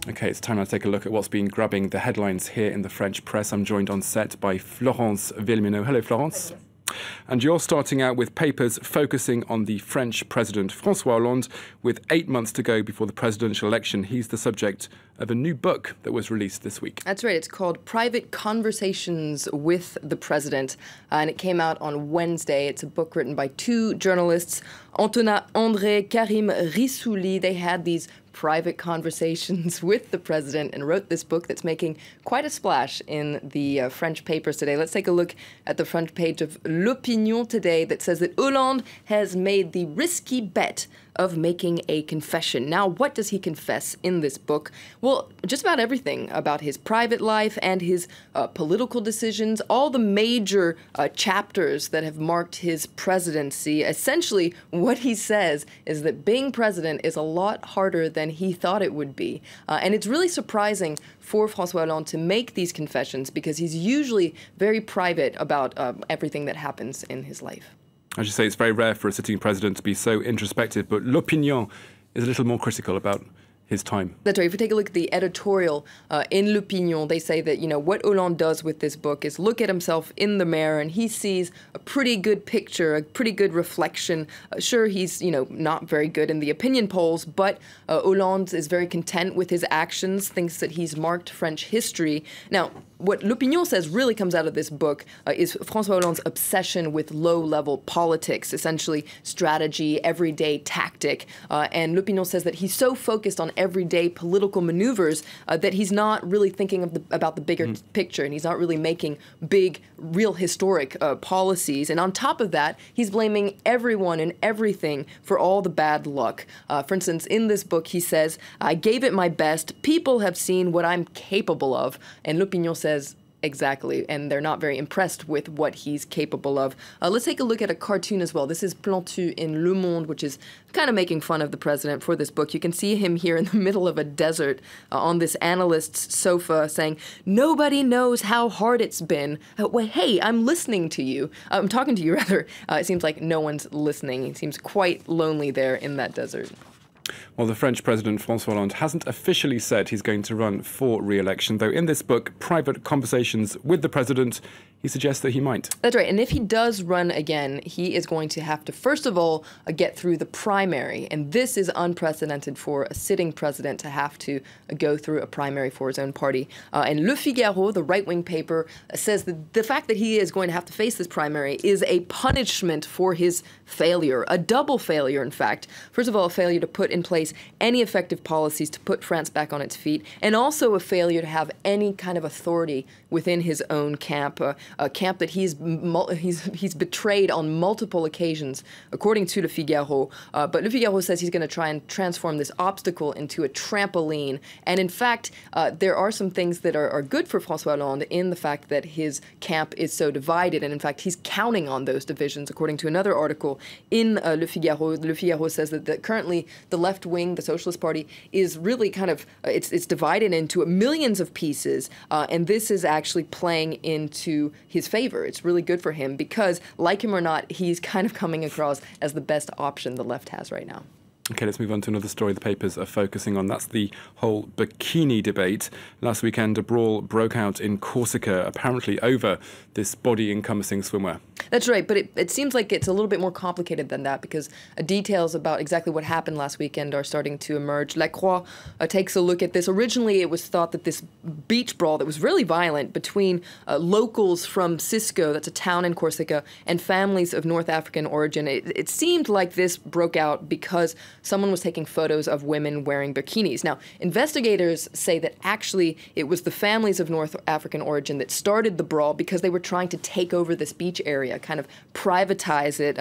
Okay, it's time now to take a look at what's been grabbing the headlines here in the French press. I'm joined on set by Florence Villeminot. Hello, Florence. And you're starting out with papers focusing on the French President François Hollande. With 8 months to go before the presidential election, he's the subject of a new book that was released this week. That's right. It's called Private Conversations with the President, and it came out on Wednesday. It's a book written by two journalists, Antonin André, Karim Rissouli. They had these private conversations with the president and wrote this book that's making quite a splash in the French papers today. Let's take a look at the front page of L'Opinion today that says that Hollande has made the risky bet of making a confession. Now, what does he confess in this book? Well, just about everything about his private life and his political decisions, all the major chapters that have marked his presidency. Essentially, what he says is that being president is a lot harder than he thought it would be. And it's really surprising for François Hollande to make these confessions because he's usually very private about everything that happens in his life. As you say, it's very rare for a sitting president to be so introspective, but L'Opinion is a little more critical about his time. That's right. If we take a look at the editorial in L'Opinion, they say that, what Hollande does with this book is look at himself in the mirror and he sees a pretty good picture, a pretty good reflection. Sure, he's, not very good in the opinion polls, but Hollande is very content with his actions, thinks that he's marked French history. Now, what L'Opinion says really comes out of this book is François Hollande's obsession with low-level politics, essentially strategy, everyday tactic. And L'Opinion says that he's so focused on everyday political maneuvers that he's not really thinking about the bigger picture, and he's not really making big, real historic policies. And on top of that, he's blaming everyone and everything for all the bad luck. For instance, in this book, he says, "I gave it my best. People have seen what I'm capable of." And L'Opinion says, exactly, and they're not very impressed with what he's capable of. Let's take a look at a cartoon as well. This is Plantu in Le Monde, which is kind of making fun of the president for this book. You can see him here in the middle of a desert on this analyst's sofa saying, "Nobody knows how hard it's been." Well, hey, I'm listening to you. I'm talking to you, rather. It seems like no one's listening. He seems quite lonely there in that desert. Well, the French President François Hollande hasn't officially said he's going to run for re-election, though in this book, Private Conversations with the President, he suggests that he might. That's right. And if he does run again, he is going to have to, first of all, get through the primary. And this is unprecedented for a sitting president to have to go through a primary for his own party. And Le Figaro, the right-wing paper, says that the fact that he is going to have to face this primary is a punishment for his failure, a double failure, in fact. First of all, a failure to put in place any effective policies to put France back on its feet, and also a failure to have any kind of authority within his own camp, a camp that he's betrayed on multiple occasions, according to Le Figaro. But Le Figaro says he's going to try and transform this obstacle into a trampoline. And in fact, there are some things that are good for François Hollande in the fact that his camp is so divided. And in fact, he's counting on those divisions, according to another article in Le Figaro. Le Figaro says that currently the left wing, the Socialist Party, is really kind of, it's divided into millions of pieces. And this is actually playing into his favor. It's really good for him because, like him or not, he's kind of coming across as the best option the left has right now. Okay, let's move on to another story the papers are focusing on. That's the whole bikini debate. Last weekend, a brawl broke out in Corsica, apparently over this body-encompassing swimwear. That's right, but it seems like it's a little bit more complicated than that because details about exactly what happened last weekend are starting to emerge. La Croix takes a look at this. Originally, it was thought that this beach brawl that was really violent between locals from Cisco, that's a town in Corsica, and families of North African origin. It seemed like this broke out because someone was taking photos of women wearing bikinis. Now, investigators say that actually it was the families of North African origin that started the brawl because they were trying to take over this beach area, kind of privatize it.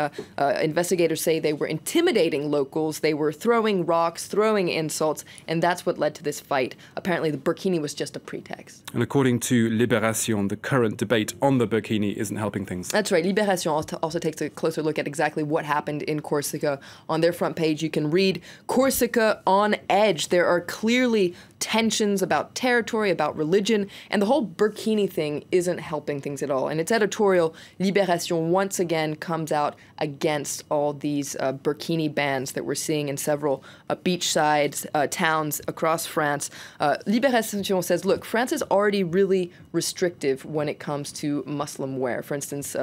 Investigators say they were intimidating locals, they were throwing rocks, throwing insults, and that's what led to this fight. Apparently the bikini was just a pretext. And according to Libération, the current debate on the bikini isn't helping things. That's right. Libération also takes a closer look at exactly what happened in Corsica. On their front page, you can can read Corsica on edge. There are clearly tensions about territory, about religion, and the whole burkini thing isn't helping things at all. And its editorial, Libération, once again comes out against all these burkini bans that we're seeing in several beachside towns across France. Libération says, look, France is already really restrictive when it comes to Muslim wear. For instance,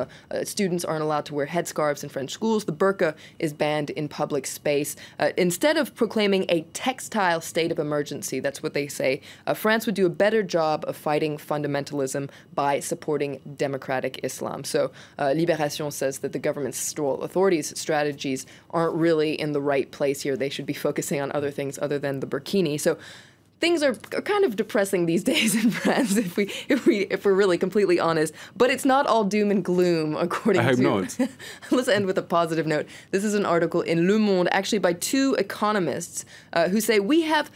students aren't allowed to wear headscarves in French schools. The burqa is banned in public space. Instead of proclaiming a textile state of emergency, that's what they say, France would do a better job of fighting fundamentalism by supporting democratic Islam. So Libération says that the government's authorities' strategies aren't really in the right place here. They should be focusing on other things other than the burkini. So things are kind of depressing these days in France, if we're really completely honest. But it's not all doom and gloom, according to. I hope not. Let's end with a positive note. This is an article in Le Monde, actually by two economists, who say we have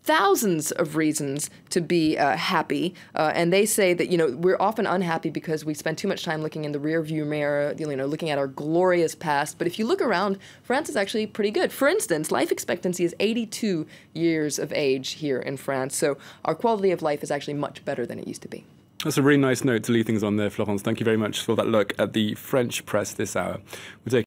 thousands of reasons to be happy, and they say that we're often unhappy because we spend too much time looking in the rearview mirror, looking at our glorious past. But if you look around, France is actually pretty good. For instance, life expectancy is 82 years of age here in France, so our quality of life is actually much better than it used to be. That's a really nice note to leave things on there, Florence. Thank you very much for that look at the French press this hour. We'll take